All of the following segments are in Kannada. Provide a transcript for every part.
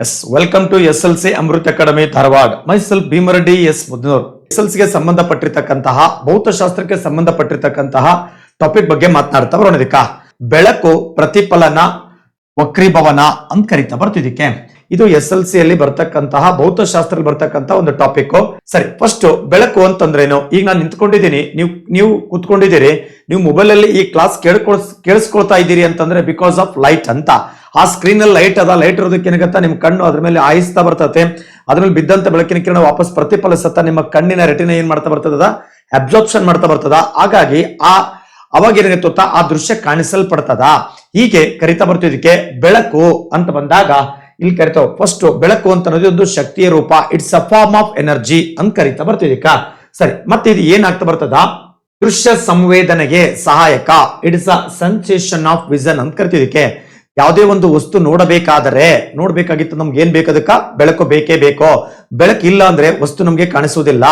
S welcome to SLC Amrut Academy Dharwad. Myself Bhimareddy S Mudnur. SLCಗೆ ಸಂಬಂಧಪಟ್ಟಿರ್ತಕ್ಕಂತಹ ಭೌತಶಾಸ್ತ್ರಕ್ಕೆ ಸಂಬಂಧಪಟ್ಟಿರ್ತಕ್ಕಂತಹ ಟಾಪಿಕ್ ಬಗ್ಗೆ ಮಾತನಾಡ್ತಾ ಬರೋಣದಿಕ್ಕ. ಬೆಳಕು ಪ್ರತಿಫಲನ ವಕ್ರೀಭವನ ಅಂತ ಕರಿತಾ ಬರ್ತಿದ್ದಕ್ಕೆ. ಇದು SLC ಅಲ್ಲಿ ಬರ್ತಕ್ಕಂತಹ ಭೌತಶಾಸ್ತ್ರದಲ್ಲಿ ಬರ್ತಕ್ಕಂತಹ ಒಂದು ಟಾಪಿಕ್. ಸರಿ, ಫಸ್ಟ್ ಬೆಳಕು ಅಂತಂದ್ರೇನು? ಈಗ ನಾನು ನಿಂತ್ಕೊಂಡಿದ್ದೀನಿ, ನೀವು ಕೂತ್ಕೊಂಡಿದ್ದೀರಿ, ನೀವು ಮೊಬೈಲ್ ಅಲ್ಲಿ ಈ ಕ್ಲಾಸ್ ಕೇಳಿಸ್ಕೊಳ್ತಾ ಇದ್ದೀರಿ ಅಂತಂದ್ರೆ ಬಿಕಾಸ್ ಆಫ್ ಲೈಟ್ ಅಂತ. ಆ ಸ್ಕ್ರೀನ್ ಅಲ್ಲಿ ಲೈಟ್ ಅದ, ಲೈಟ್ ಇರೋದಕ್ಕೆ ಏನಾಗತ್ತಾ, ನಿಮ್ ಕಣ್ಣು ಅದ್ರ ಮೇಲೆ ಆಯಿಸ್ತಾ ಬರ್ತದೆ, ಅದ್ರ ಮೇಲೆ ಬಿದ್ದಂತ ಬೆಳಕಿನ ಕಿರಣ ವಾಪಸ್ ಪ್ರತಿಫಲಿಸತ್ತ ನಿಮ್ಮ ಕಣ್ಣಿನ ರೆಟಿನ ಏನ್ ಮಾಡ್ತಾ ಬರ್ತದ, ಅಬ್ಸಾರ್ಪ್ಷನ್ ಮಾಡ್ತಾ ಬರ್ತದ. ಹಾಗಾಗಿ ಅವಾಗ ಏನಾಗುತ್ತಾ, ಆ ದೃಶ್ಯ ಕಾಣಿಸಲ್ಪಡ್ತದ. ಹೀಗೆ ಕರಿತಾ ಬರ್ತಿದ್ದಕ್ಕೆ ಬೆಳಕು ಅಂತ ಬಂದಾಗ ಇಲ್ಲಿ ಕರಿತಾವ. ಫಸ್ಟ್ ಬೆಳಕು ಅಂತ ಅನ್ನೋದು ಒಂದು ಶಕ್ತಿಯ ರೂಪ, it's a form of energy ಅಂತ ಕರಿತಾ ಬರ್ತಿದ್ದಕ್ಕ. ಸರಿ, ಮತ್ತೆ ಇದು ಏನಾಗ್ತಾ ಬರ್ತದ, ದೃಶ್ಯ ಸಂವೇದನೆಗೆ ಸಹಾಯಕ, it's a sensation of vision ಅಂತ ಕರಿತಿದ್ದಕ್ಕೆ. ಯಾವುದೇ ಒಂದು ವಸ್ತು ನೋಡಬೇಕಾಗಿತ್ತು ನಮ್ಗೆ ಏನ್ ಬೇಕದಕ್ಕ, ಬೆಳಕು ಬೇಕೇ ಬೇಕೋ. ಬೆಳಕು ಇಲ್ಲ ಅಂದ್ರೆ ವಸ್ತು ನಮ್ಗೆ ಕಾಣಿಸುವುದಿಲ್ಲ.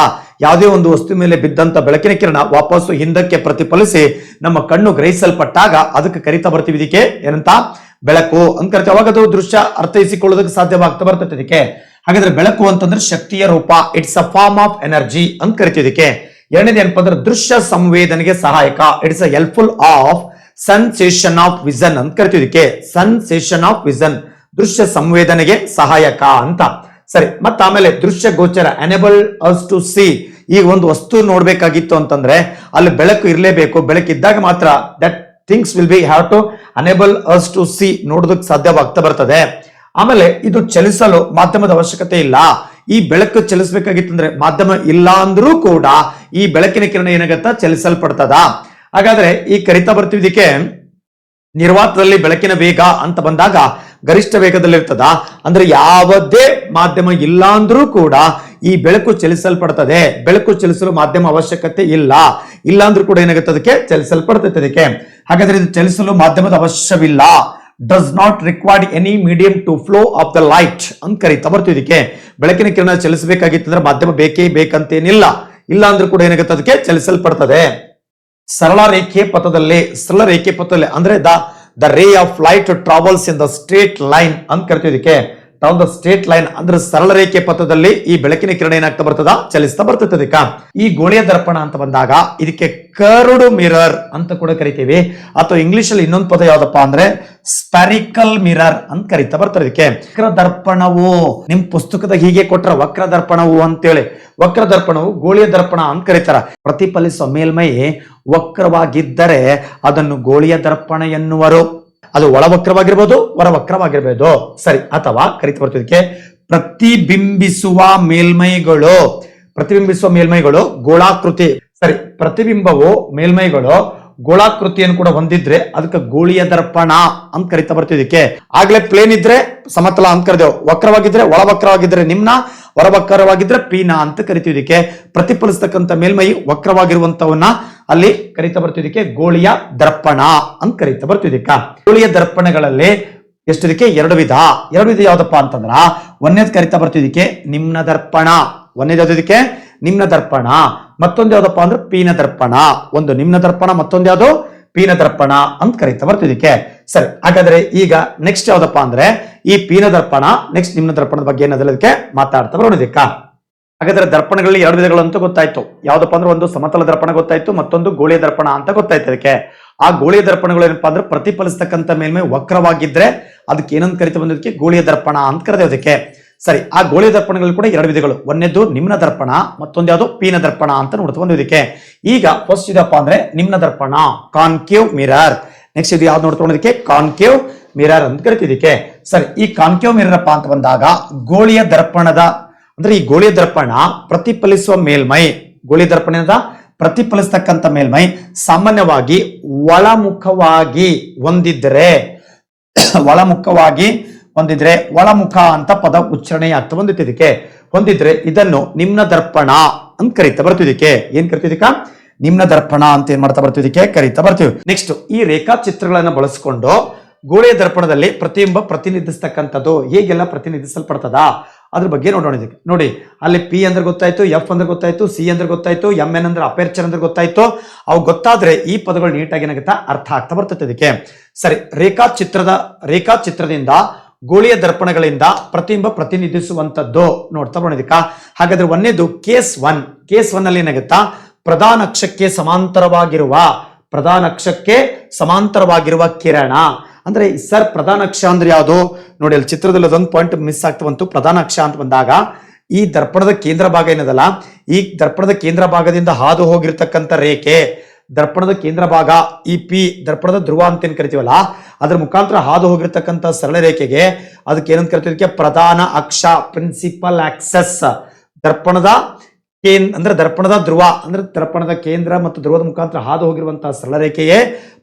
ಯಾವುದೇ ಒಂದು ವಸ್ತು ಮೇಲೆ ಬಿದ್ದಂತ ಬೆಳಕಿನ ಕಿರಣ ವಾಪಸ್ಸು ಹಿಂದಕ್ಕೆ ಪ್ರತಿಫಲಿಸಿ ನಮ್ಮ ಕಣ್ಣು ಗ್ರಹಿಸಲ್ಪಟ್ಟಾಗ ಅದಕ್ಕೆ ಕರಿತಾ ಬರ್ತೀವಿ. ಇದಕ್ಕೆ ಏನಂತ, ಬೆಳಕು ಅಂತ ಕರಿತೀವಿ. ಅವಾಗ ಅದು ದೃಶ್ಯ ಅರ್ಥೈಸಿಕೊಳ್ಳೋದಕ್ಕೆ ಸಾಧ್ಯವಾಗ್ತಾ ಬರ್ತದೆ ಇದಕ್ಕೆ. ಹಾಗಾದ್ರೆ ಬೆಳಕು ಅಂತಂದ್ರೆ ಶಕ್ತಿಯ ರೂಪ, it's a form of energy ಅಂತ ಕರಿತೀವಿ ಇದಕ್ಕೆ. ಎರಡನೇದು ಏನಪ್ಪಾ ಅಂದ್ರೆ ದೃಶ್ಯ ಸಂವೇದನೆಗೆ ಸಹಾಯಕ, it's a helpful of sensation of vision ಅಂತ ಕರಿತೀವಿ ಇದಕ್ಕೆ. ಸೆನ್ಸೇಷನ್ ಆಫ್ ವಿಷನ್, ದೃಶ್ಯ ಸಂವೇದನೆಗೆ ಸಹಾಯಕ ಅಂತ. ಸರಿ, ಮತ್ತ ಆಮೇಲೆ ದೃಶ್ಯ ಗೋಚರ, ಎನೇಬಲ್ ಅಸ್ ಟು ಸಿ. ಈಗ ಒಂದು ವಸ್ತು ನೋಡ್ಬೇಕಾಗಿತ್ತು ಅಂತಂದ್ರೆ ಅಲ್ಲಿ ಬೆಳಕು ಇರಲೇಬೇಕು. ಬೆಳಕಿದ್ದಾಗ ಮಾತ್ರ that things will be have to enable us to see, ನೋಡೋದಕ್ಕೆ ಸಾಧ್ಯವಾಗ್ತಾ ಬರ್ತದೆ. ಆಮೇಲೆ ಇದು ಚಲಿಸಲು ಮಾಧ್ಯಮದ ಅವಶ್ಯಕತೆ ಇಲ್ಲ. ಈ ಬೆಳಕು ಚಲಿಸಬೇಕಾಗಿತ್ತಂದ್ರೆ ಮಾಧ್ಯಮ ಇಲ್ಲ ಅಂದ್ರೂ ಕೂಡ ಈ ಬೆಳಕಿನ ಕಿರಣ ಏನಾಗತ್ತಾ, ಚಲಿಸಲ್ಪಡ್ತದ. ಹಾಗಾದ್ರೆ ಈ ಕರಿತಾ ಬರ್ತೀವಿ ಇದಕ್ಕೆ ನಿರ್ವಾತದಲ್ಲಿ ಬೆಳಕಿನ ವೇಗ ಅಂತ ಬಂದಾಗ ಗರಿಷ್ಠ ವೇಗದಲ್ಲಿ ಇರ್ತದ. ಅಂದ್ರೆ ಯಾವುದೇ ಮಾಧ್ಯಮ ಇಲ್ಲ ಅಂದ್ರೂ ಕೂಡ ಈ ಬೆಳಕು ಚಲಿಸಲ್ಪಡ್ತದೆ. ಬೆಳಕು ಚಲಿಸಲು ಮಾಧ್ಯಮ ಅವಶ್ಯಕತೆ ಇಲ್ಲ ಅಂದ್ರೂ ಕೂಡ ಏನಾಗುತ್ತೆ, ಅದಕ್ಕೆ ಚಲಿಸಲ್ಪಡ್ತೈತೆ ಅದಕ್ಕೆ. ಹಾಗಾದ್ರೆ ಇದು ಚಲಿಸಲು ಮಾಧ್ಯಮದ ಅವಶ್ಯವಿಲ್ಲ, does not required any medium to flow of the light ಅಂತ ಕರಿತಾ ಬರ್ತೀವಿ ಇದಕ್ಕೆ. ಬೆಳಕಿನ ಕಿರಣ ಚಲಿಸಬೇಕಾಗಿತ್ತಂದ್ರೆ ಮಾಧ್ಯಮ ಬೇಕೇ ಬೇಕಂತೇನಿಲ್ಲ, ಇಲ್ಲ ಅಂದ್ರೂ ಕೂಡ ಏನಾಗುತ್ತೆ, ಅದಕ್ಕೆ ಚಲಿಸಲ್ಪಡ್ತದೆ. ಸರಳ ರೇಖೆ ಪಥದಲ್ಲಿ ಅಂದ್ರೆ the ray of light travels in the straight line ಅಂತ ಕರಿತೀವಿ ಇದಕ್ಕೆ. ದ ಸ್ಟ್ರೇಟ್ ಲೈನ್ ಅಂದ್ರೆ ಸರಳ ರೇಖೆ ಪಥದಲ್ಲಿ ಈ ಬೆಳಕಿನ ಕಿರಣ ಏನಾಗ್ತಾ ಬರ್ತದ, ಚಲಿಸ್ತಾ ಬರ್ತದೆ ಅದಕ್ಕೆ. ಈ ಗೋಳಿಯ ದರ್ಪಣ ಅಂತ ಬಂದಾಗ ಇದಕ್ಕೆ ಕರ್ವ್ಡ್ ಮಿರರ್ ಅಂತ ಕೂಡ ಕರಿತೀವಿ, ಅಥವಾ ಇಂಗ್ಲಿಷ್ ಅಲ್ಲಿ ಇನ್ನೊಂದು ಪದ ಯಾವ್ದಪ್ಪ ಅಂದ್ರೆ ಸ್ಪೆರಿಕಲ್ ಮಿರರ್ ಅಂತ ಕರಿತಾ ಬರ್ತಾರೆ ಇದಕ್ಕೆ. ವಕ್ರ ದರ್ಪಣವು ನಿಮ್ ಪುಸ್ತಕದಾಗ ಹೀಗೆ ಕೊಟ್ರ, ವಕ್ರ ದರ್ಪಣವು ಅಂತೇಳಿ. ವಕ್ರ ದರ್ಪಣವು ಗೋಳಿಯ ದರ್ಪಣ ಅಂತ ಕರೀತಾರ. ಪ್ರತಿಫಲಿಸುವ ಮೇಲ್ಮೈ ವಕ್ರವಾಗಿದ್ದರೆ ಅದನ್ನು ಗೋಳಿಯ ದರ್ಪಣ ಎನ್ನುವರು. ಅದು ಒಳವಕ್ರವಾಗಿರ್ಬೋದು, ಹೊರವಕ್ರವಾಗಿರ್ಬೋದು. ಸರಿ, ಅಥವಾ ಕರಿತಾ ಬರ್ತಿದ್ದಕ್ಕೆ ಪ್ರತಿಬಿಂಬಿಸುವ ಮೇಲ್ಮೈಗಳು ಗೋಳಾಕೃತಿ. ಸರಿ, ಪ್ರತಿಬಿಂಬವು ಮೇಲ್ಮೈಗಳು ಗೋಳಾಕೃತಿಯನ್ನು ಕೂಡ ಹೊಂದಿದ್ರೆ ಅದಕ್ಕೆ ಗೋಳಿಯ ದರ್ಪಣ ಅಂತ ಕರಿತಾ ಬರ್ತಿದ್ದಕ್ಕೆ. ಆಗ್ಲೇ ಪ್ಲೇನ್ ಇದ್ರೆ ಸಮತಲ ಅಂತ ಕರಿದೇವು, ವಕ್ರವಾಗಿದ್ರೆ ಒಳವಕ್ರವಾಗಿದ್ರೆ ನಿಮ್ನ, ಹೊರವಕ್ರವಾಗಿದ್ರೆ ಪೀನ ಅಂತ ಕರಿತಿದ್ದಕ್ಕೆ. ಪ್ರತಿಫಲಿಸ್ತಕ್ಕಂಥ ಮೇಲ್ಮೈ ವಕ್ರವಾಗಿರುವಂತವನ್ನ ಅಲ್ಲಿ ಕರಿತಾ ಬರ್ತಿದ್ದಕ್ಕೆ ಗೋಳಿಯ ದರ್ಪಣ ಅಂತ ಕರಿತಾ ಬರ್ತಿದ್ದಕ್ಕ. ಗೋಳಿಯ ದರ್ಪಣಗಳಲ್ಲಿ ಎಷ್ಟಿದಕ್ಕೆ ಎರಡು ವಿಧ ಯಾವ್ದಪ್ಪ ಅಂತಂದ್ರ, ಒಂದೇದ್ ಕರಿತಾ ಬರ್ತಿದ್ದಕ್ಕೆ ನಿಮ್ನ ದರ್ಪಣ. ಒಂದೇದ್ ಯಾವ್ದಕ್ಕೆ, ನಿಮ್ನ ದರ್ಪಣ. ಮತ್ತೊಂದು ಯಾವ್ದಪ್ಪ ಅಂದ್ರೆ ಪೀನ ದರ್ಪಣ. ಒಂದು ನಿಮ್ನ ದರ್ಪಣ, ಮತ್ತೊಂದು ಯಾವ್ದು ಪೀನ ದರ್ಪಣ ಅಂತ ಕರಿತಾ ಬರ್ತಿದ್ದಕ್ಕೆ. ಸರಿ, ಹಾಗಾದ್ರೆ ಈಗ ನೆಕ್ಸ್ಟ್ ಯಾವ್ದಪ್ಪ ಅಂದ್ರೆ ಈ ಪೀನ ದರ್ಪಣ, ನೆಕ್ಸ್ಟ್ ನಿಮ್ನ ದರ್ಪಣದ ಬಗ್ಗೆ ಏನದಕ್ಕೆ ಮಾತಾಡ್ತಾ ಬರೋದಕ್ಕ. ಹಾಗಾದ್ರೆ ದರ್ಪಣಗಳಲ್ಲಿ ಎರಡು ವಿಧಗಳು ಅಂತ ಗೊತ್ತಾಯ್ತು. ಯಾವ್ದಪ್ಪ ಅಂದ್ರೆ ಒಂದು ಸಮತಲ ದರ್ಪಣ ಗೊತ್ತಾಯ್ತು, ಮತ್ತೊಂದು ಗೋಳಿಯ ದರ್ಪಣ ಅಂತ ಗೊತ್ತಾಯ್ತು ಅದಕ್ಕೆ. ಆ ಗೋಳಿಯ ದರ್ಪಣಗಳು ಏನಪ್ಪಾ ಅಂದ್ರೆ ಪ್ರತಿಫಲಿಸ್ತಕ್ಕಂಥ ಮೇಲ್ಮೈ ವಕ್ರವಾಗಿದ್ರೆ ಅದಕ್ಕೆ ಏನಂತ ಕರಿತಾ ಬಂದದಕ್ಕೆ, ಗೋಳಿಯ ದರ್ಪಣ ಅಂತ ಕರೆಯೋದಕ್ಕೆ. ಸರಿ, ಆ ಗೋಳಿಯ ದರ್ಪಣಗಳು ಕೂಡ ಎರಡು ವಿಧಗಳು. ಒಂದೇದು ನಿಮ್ನ ದರ್ಪಣ, ಮತ್ತೊಂದು ಯಾವ್ದು ಪೀನ ದರ್ಪಣ ಅಂತ ನೋಡ್ತಾ ಬಂದಿದ್ದಕ್ಕೆ. ಈಗ ಫಸ್ಟ್ ಇದಪ್ಪ ಅಂದ್ರೆ ನಿಮ್ನ ದರ್ಪಣ, ಕಾನ್ಕೇವ್ ಮಿರರ್. ನೆಕ್ಸ್ಟ್ ಇದು ಯಾವ್ದು ನೋಡ್ತಾ ಕಾನ್ಕೇವ್ ಮಿರರ್ ಅಂತ ಕರಿತಿದ್ದಕ್ಕೆ. ಸರಿ, ಈ ಕಾನ್ಕೇವ್ ಮಿರರ್ ಅಪ್ಪ ಅಂತ ಬಂದಾಗ ಗೋಳಿಯ ದರ್ಪಣದ ಅಂದ್ರೆ ಈ ಗೋಳಿಯ ದರ್ಪಣ ಪ್ರತಿಫಲಿಸುವ ಮೇಲ್ಮೈ, ಗೋಳಿಯ ದರ್ಪಣದ ಪ್ರತಿಫಲಿಸ್ತಕ್ಕಂಥ ಮೇಲ್ಮೈ ಸಾಮಾನ್ಯವಾಗಿ ಒಳಮುಖವಾಗಿ ಹೊಂದಿದ್ರೆ ಒಳಮುಖ ಅಂತ ಪದ ಉಚ್ಚಾರಣೆ ಆಗ್ತಾ ಬಂದಿದ್ದಕ್ಕೆ. ಹೊಂದಿದ್ರೆ ಇದನ್ನು ನಿಮ್ನ ದರ್ಪಣ ಅಂತ ಕರಿತಾ ಬರ್ತಿದ್ದಕ್ಕೆ. ಏನ್ ಕರಿತಿದ್ದಕ್ಕ, ನಿಮ್ನ ದರ್ಪಣ ಅಂತ ಏನ್ ಮಾಡ್ತಾ ಬರ್ತಿದ್ದಕ್ಕೆ ಕರಿತಾ ಬರ್ತೀವಿ. ನೆಕ್ಸ್ಟ್ ಈ ರೇಖಾಚಿತ್ರಗಳನ್ನ ಬಳಸಿಕೊಂಡು ಗೋಳಿಯ ದರ್ಪಣದಲ್ಲಿ ಪ್ರತಿಬಿಂಬ ಪ್ರತಿನಿಧಿಸ್ತಕ್ಕಂಥದ್ದು ಹೇಗೆಲ್ಲ ಪ್ರತಿನಿಧಿಸಲ್ಪಡ್ತದ ಅದ್ರ ಬಗ್ಗೆ ನೋಡೋಣ. ಇದಕ್ಕೆ ನೋಡಿ, ಅಲ್ಲಿ ಪಿ ಅಂದ್ರೆ ಗೊತ್ತಾಯ್ತು, ಎಫ್ ಅಂದ್ರೆ ಗೊತ್ತಾಯ್ತು, ಸಿ ಅಂದ್ರೆ ಗೊತ್ತಾಯ್ತು, ಎಂ ಎನ್ ಅಂದ್ರೆ ಅಪೇರ್ಚರ್ ಅಂದ್ರೆ ಗೊತ್ತಾಯ್ತು. ಅವು ಗೊತ್ತಾದ್ರೆ ಈ ಪದಗಳು ನೀಟಾಗಿ ಏನಾಗುತ್ತಾ ಅರ್ಥ ಆಗ್ತಾ ಬರ್ತದೆ ಇದಕ್ಕೆ. ಸರಿ, ರೇಖಾಚಿತ್ರದಿಂದ ಗೋಳಿಯ ದರ್ಪಣಗಳಿಂದ ಪ್ರತಿಬಿಂಬ ಪ್ರತಿನಿಧಿಸುವಂತದ್ದು ನೋಡ್ತಾ ಬರೋದಿಕ್ಕ. ಹಾಗಾದ್ರೆ ಒಂದೇದು ಕೇಸ್ ಒನ್ ಅಲ್ಲಿ ಏನಾಗುತ್ತಾ, ಪ್ರಧಾನ ಅಕ್ಷಕ್ಕೆ ಸಮಾಂತರವಾಗಿರುವ ಕಿರಣ. ಅಂದ್ರೆ ಸರ್ ಪ್ರಧಾನ ಅಕ್ಷ ಅಂದ್ರೆ ಯಾವುದು ನೋಡಿ, ಅಲ್ಲಿ ಚಿತ್ರದಲ್ಲಿ ಅದೊಂದು ಪಾಯಿಂಟ್ ಮಿಸ್ ಆಗ್ತಾ ಬಂತು. ಪ್ರಧಾನ ಅಕ್ಷ ಅಂತ ಬಂದಾಗ ಈ ದರ್ಪಣದ ಕೇಂದ್ರ ಭಾಗ ಏನದಲ್ಲ, ಈ ದರ್ಪಣದ ಕೇಂದ್ರ ಭಾಗದಿಂದ ಹಾದು ಹೋಗಿರ್ತಕ್ಕಂಥ ರೇಖೆ, ದರ್ಪಣದ ಕೇಂದ್ರ ಭಾಗ ಈ ಪಿ ದರ್ಪಣದ ಧ್ರುವ ಅಂತ ಏನ್ ಕರಿತೀವಲ್ಲ, ಅದ್ರ ಮುಖಾಂತರ ಹಾದು ಹೋಗಿರ್ತಕ್ಕಂಥ ಸರಳ ರೇಖೆಗೆ ಅದಕ್ಕೆ ಏನಂತ ಕರಿತೀವಿ, ಪ್ರಧಾನ ಅಕ್ಷ, ಪ್ರಿನ್ಸಿಪಲ್ ಆಕ್ಸಸ್. ದರ್ಪಣದ ದರ್ಪಣದ ಧ್ರುವ ಅಂದ್ರೆ ದರ್ಪಣದ ಕೇಂದ್ರ ಮತ್ತು ಧ್ರುವದ ಮುಖಾಂತರ ಹಾದು ಹೋಗಿರುವಂತಹ ಸರಳ ರೇಖೆಯೇ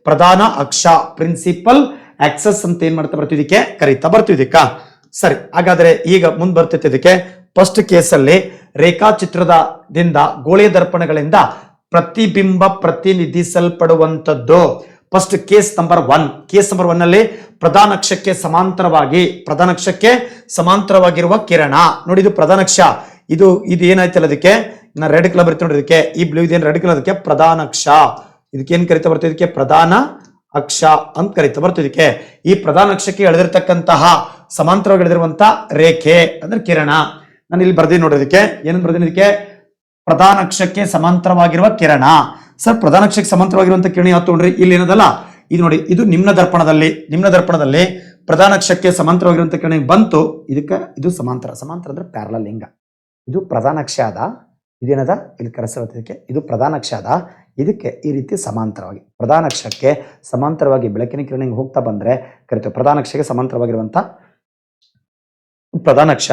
ಪ್ರಧಾನ ಅಕ್ಷ, ಪ್ರಿನ್ಸಿಪಲ್ ಆಕ್ಸಸ್ ಅಂತ ಏನ್ ಮಾಡ್ತಾ ಬರ್ತಿದ್ದಕ್ಕೆ ಕರೀತಾ ಬರ್ತಿದ್ದಕ್ಕ. ಸರಿ, ಹಾಗಾದ್ರೆ ಈಗ ಮುಂದ್ ಬರ್ತೈತೆ ಇದಕ್ಕೆ. ಫಸ್ಟ್ ಕೇಸಲ್ಲಿ ರೇಖಾಚಿತ್ರದಿಂದ ಗೋಳಿಯ ದರ್ಪಣಗಳಿಂದ ಪ್ರತಿಬಿಂಬ ಪ್ರತಿನಿಧಿಸಲ್ಪಡುವಂತದ್ದು. ಫಸ್ಟ್ ಕೇಸ್ ನಂಬರ್ ಒನ್ ಅಲ್ಲಿ ಪ್ರಧಾನ ಅಕ್ಷಕ್ಕೆ ಸಮಾಂತರವಾಗಿರುವ ಕಿರಣ ನೋಡಿ, ಇದು ಪ್ರಧಾನ ಅಕ್ಷ. ಇದು ಏನಾಯ್ತಲ್ಲ, ಅದಕ್ಕೆ ನಾ ರೆಡ್ ಕಲರ್ ಬರ್ತೇನೆ ನೋಡಿ, ಇದಕ್ಕೆ ಈ ಬ್ಲೂ ಇದೇನು ರೆಡ್ ಕಲರ್, ಅದಕ್ಕೆ ಪ್ರಧಾನ ಅಕ್ಷ. ಇದಕ್ಕೆ ಏನ್ ಕರಿತಾ ಬರ್ತೀವಿ, ಇದಕ್ಕೆ ಪ್ರಧಾನ ಅಕ್ಷ ಅಂತ ಕರಿತಾ ಬರ್ತಿದ್ದಕ್ಕೆ. ಈ ಪ್ರಧಾನ ಅಕ್ಷಕ್ಕೆ ಎಳೆದಿರ್ತಕ್ಕಂತಹ ಸಮಾಂತರವಾಗಿ ಎಳೆದಿರುವಂತ ರೇಖೆ ಅಂದ್ರೆ ಕಿರಣ. ನಾನು ಇಲ್ಲಿ ಬರ್ತೀನಿ ನೋಡ್ರಿ, ಇದಕ್ಕೆ ಏನಂತ ಬರ್ತೀನಿ, ಇದಕ್ಕೆ ಪ್ರಧಾನ ಅಕ್ಷಕ್ಕೆ ಸಮಾಂತರವಾಗಿರುವ ಕಿರಣ. ಸರ್ ಪ್ರಧಾನ ಅಕ್ಷಕ್ಕೆ ಸಮಾಂತರವಾಗಿರುವಂತ ಕಿರಣ ಯಾವ್ದು ನೋಡ್ರಿ, ಇಲ್ಲಿ ಏನದಲ್ಲ ಇದು ನೋಡಿ, ಇದು ನಿಮ್ನ ದರ್ಪಣದಲ್ಲಿ ಪ್ರಧಾನ ಅಕ್ಷಕ್ಕೆ ಸಮಾಂತರವಾಗಿರುವಂತ ಕಿರಣ ಬಂತು. ಇದು ಸಮಾಂತರ ಅಂದ್ರೆ ಪ್ಯಾರಲಲ್ ಲಿಂಗ. ಇದು ಪ್ರಧಾನ ಅಕ್ಷ ಅದ, ಇದೇನದ ಇಲ್ಲಿ ಕರೆಸಕ್ಕೆ, ಇದು ಪ್ರಧಾನ ಅಕ್ಷ ಅದ, ಇದಕ್ಕೆ ಈ ರೀತಿ ಸಮಾಂತರವಾಗಿ ಪ್ರಧಾನ ಅಕ್ಷಕ್ಕೆ ಸಮಾಂತರವಾಗಿ ಬೆಳಕಿನ ಕಿರಣ ಹಿಂಗೆ ಹೋಗ್ತಾ ಬಂದ್ರೆ ಕರಿತೇವೆ. ಪ್ರಧಾನ ಅಕ್ಷಕ್ಕೆ ಸಮಾಂತರವಾಗಿರುವಂತ ಪ್ರಧಾನ ಅಕ್ಷ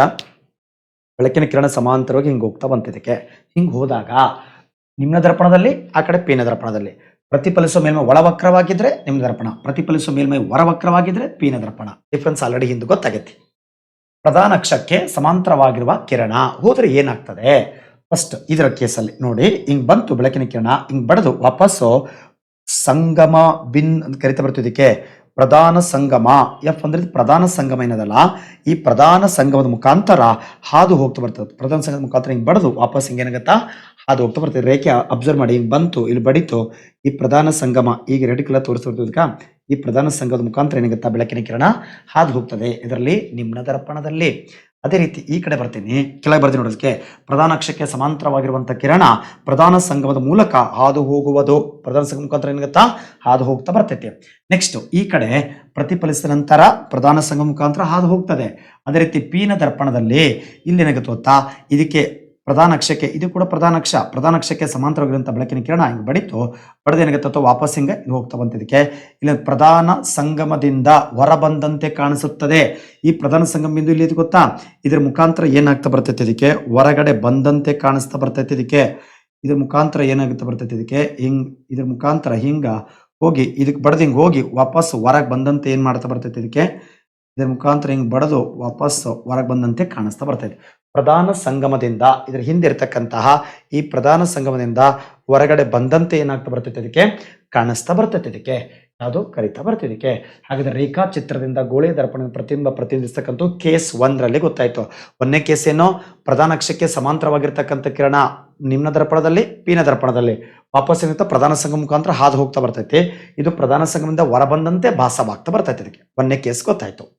ಬೆಳಕಿನ ಕಿರಣ ಸಮಾಂತರವಾಗಿ ಹಿಂಗೆ ಹೋಗ್ತಾ ಬಂತಿದ್ದಕ್ಕೆ. ಹಿಂಗೆ ಹೋದಾಗ ನಿಮ್ನ ದರ್ಪಣದಲ್ಲಿ, ಆ ಕಡೆ ಪೀನ ದರ್ಪಣದಲ್ಲಿ ಪ್ರತಿಫಲಿಸುವ ಮೇಲ್ಮೈ ಒಳವಕ್ರವಾಗಿದ್ರೆ ನಿಮ್ನ ದರ್ಪಣ, ಪ್ರತಿಫಲಿಸುವ ಮೇಲ್ಮೈ ಹೊರವಕ್ರವಾಗಿದ್ರೆ ಪೀನ ದರ್ಪಣ. ಡಿಫ್ರೆನ್ಸ್ ಆಲ್ರೆಡಿ ಹಿಂದೆ ಗೊತ್ತಾಗೈತಿ. ಪ್ರಧಾನ ಅಕ್ಷಕ್ಕೆ ಸಮಾಂತರವಾಗಿರುವ ಕಿರಣ ಹೋದ್ರೆ ಏನಾಗ್ತದೆ, ಫಸ್ಟ್ ಇದರ ಕೇಸಲ್ಲಿ ನೋಡಿ, ಹಿಂಗ್ ಬಂತು ಬೆಳಕಿನ ಕಿರಣ, ಹಿಂಗ್ ಬಡದು ವಾಪಸ್ಸು ಸಂಗಮ ಬಿನ್ ಅಂತ ಕರಿತಾ ಬರ್ತಿದ್ದಕ್ಕೆ. ಪ್ರಧಾನ ಸಂಗಮ, ಎಫ್ ಅಂದ್ರೆ ಪ್ರಧಾನ ಸಂಗಮ ಏನದಲ್ಲ, ಈ ಪ್ರಧಾನ ಸಂಗಮದ ಮುಖಾಂತರ ಹಾದು ಹೋಗ್ತಾ ಬರ್ತದೆ. ಪ್ರಧಾನ ಸಂಗಮದ ಮುಖಾಂತರ ಹಿಂಗ್ ಬಡದು ವಾಪಸ್ ಹಿಂಗೇನಾಗತ್ತಾ ಹಾದು ಹೋಗ್ತಾ ಬರ್ತದೆ. ರೇಖೆ ಅಬ್ಸರ್ವ್ ಮಾಡಿ, ಹಿಂಗ್ ಬಂತು, ಇಲ್ಲಿ ಬಡಿತು, ಈ ಪ್ರಧಾನ ಸಂಗಮ ಈಗ ರೆಡ್ ಕಲರ್ ತೋರಿಸ್ತಿರ್ತದಕ್ಕ. ಈ ಪ್ರಧಾನ ಸಂಗಮದ ಮುಖಾಂತರ ಏನಾಗುತ್ತಾ ಬೆಳಕಿನ ಕಿರಣ ಹಾದು ಹೋಗ್ತದೆ. ಇದರಲ್ಲಿ ನಿಮ್ನ ದರ್ಪಣದಲ್ಲಿ. ಅದೇ ರೀತಿ ಈ ಕಡೆ ಬರ್ತೀನಿ, ಕೆಳಗೆ ಬರ್ತೀನಿ ನೋಡೋದಕ್ಕೆ. ಪ್ರಧಾನ ಅಕ್ಷಕ್ಕೆ ಸಮಾಂತರವಾಗಿರುವಂತ ಕಿರಣ ಪ್ರಧಾನ ಸಂಗಮದ ಮೂಲಕ ಹಾದು ಹೋಗುವುದು. ಪ್ರಧಾನ ಸಂಗಮ ಮುಖಾಂತರ ಏನಾಗುತ್ತಾ ಹಾದು ಹೋಗ್ತಾ ಬರ್ತೈತಿ. ನೆಕ್ಸ್ಟ್ ಈ ಕಡೆ ಪ್ರತಿಫಲಿಸಿದ ನಂತರ ಪ್ರಧಾನ ಸಂಗಮ ಮುಖಾಂತರ ಹಾದು ಹೋಗ್ತದೆ. ಅದೇ ರೀತಿ ಪೀನ ದರ್ಪಣದಲ್ಲಿ ಇಲ್ಲಿ ಏನಾಗುತ್ತೆ ಗೊತ್ತಾ, ಇದಕ್ಕೆ ಪ್ರಧಾನ ಅಕ್ಷಕ್ಕೆ, ಇದು ಕೂಡ ಪ್ರಧಾನ ಅಕ್ಷಕ್ಕೆ ಸಮಾಂತರವಾಗಿರುವಂತ ಬೆಳಕಿನ ಕಿರಣ ಹಿಂಗೆ ಬಡದು ಏನಾಗುತ್ತೆ ವಾಪಸ್ ಹಿಂಗೆ ಇದು ಹೋಗ್ತಾ ಬಂತಿದ್ದಕ್ಕೆ. ಇಲ್ಲಿ ಪ್ರಧಾನ ಸಂಗಮದಿಂದ ಹೊರ ಬಂದಂತೆ ಕಾಣಿಸುತ್ತದೆ. ಈ ಪ್ರಧಾನ ಸಂಗಮ ಬಿಂದು ಇಲ್ಲಿ ಗೊತ್ತಾ, ಇದ್ರ ಮುಖಾಂತರ ಏನಾಗ್ತಾ ಬರ್ತೈತೆ, ಇದಕ್ಕೆ ಹೊರಗಡೆ ಬಂದಂತೆ ಕಾಣಿಸ್ತಾ ಬರ್ತೈತೆ. ಇದಕ್ಕೆ ಇದ್ರ ಮುಖಾಂತರ ಏನಾಗುತ್ತೆ ಬರ್ತೈತೆ, ಇದಕ್ಕೆ ಇದ್ರ ಮುಖಾಂತರ ಹಿಂಗ ಹೋಗಿ ಇದಕ್ಕೆ ಬಡದು ಹಿಂಗೆ ಹೋಗಿ ವಾಪಸ್ ಹೊರಗೆ ಬಂದಂತೆ ಏನ್ ಮಾಡ್ತಾ ಬರ್ತೈತೆ, ಇದಕ್ಕೆ ಇದ್ರ ಮುಖಾಂತರ ಹಿಂಗ್ ಬಡದು ವಾಪಸ್ ಹೊರಗೆ ಬಂದಂತೆ ಕಾಣಿಸ್ತಾ ಬರ್ತೈತೆ. ಪ್ರಧಾನ ಸಂಗಮದಿಂದ ಇದ್ರ ಹಿಂದೆ ಇರತಕ್ಕಂತಹ ಈ ಪ್ರಧಾನ ಸಂಗಮದಿಂದ ಹೊರಗಡೆ ಬಂದಂತೆ ಏನಾಗ್ತಾ ಬರ್ತೈತೆ, ಇದಕ್ಕೆ ಕಾಣಿಸ್ತಾ ಬರ್ತೈತೆ. ಇದಕ್ಕೆ ಯಾವುದು ಕರಿತಾ ಬರ್ತಿದ್ದಕ್ಕೆ. ಹಾಗಾದ್ರೆ ರೇಖಾಚಿತ್ರದಿಂದ ಗೋಳಿಯ ದರ್ಪಣ ಪ್ರತಿಬಿಂಬ ಪ್ರತಿನಿಧಿಸ್ತಕ್ಕಂಥ ಕೇಸ್ 1ರಲ್ಲಿ ಗೊತ್ತಾಯ್ತು. ಒಂದನೇ ಕೇಸ್ ಏನು, ಪ್ರಧಾನ ಅಕ್ಷಕ್ಕೆ ಸಮಾಂತರವಾಗಿರ್ತಕ್ಕಂಥ ಕಿರಣ ನಿಮ್ನ ದರ್ಪಣದಲ್ಲಿ ಪೀನ ದರ್ಪಣದಲ್ಲಿ ವಾಪಸ್ ಏನಿತ್ತ ಪ್ರಧಾನ ಸಂಗಮ ಮುಖಾಂತರ ಹಾದು ಹೋಗ್ತಾ ಬರ್ತೈತಿ. ಇದು ಪ್ರಧಾನ ಸಂಗಮದಿಂದ ಹೊರ ಬಂದಂತೆ ಭಾಸವಾಗ್ತಾ ಬರ್ತೈತೆ. ಇದಕ್ಕೆ ಒಂದನೇ ಕೇಸ್ ಗೊತ್ತಾಯ್ತು.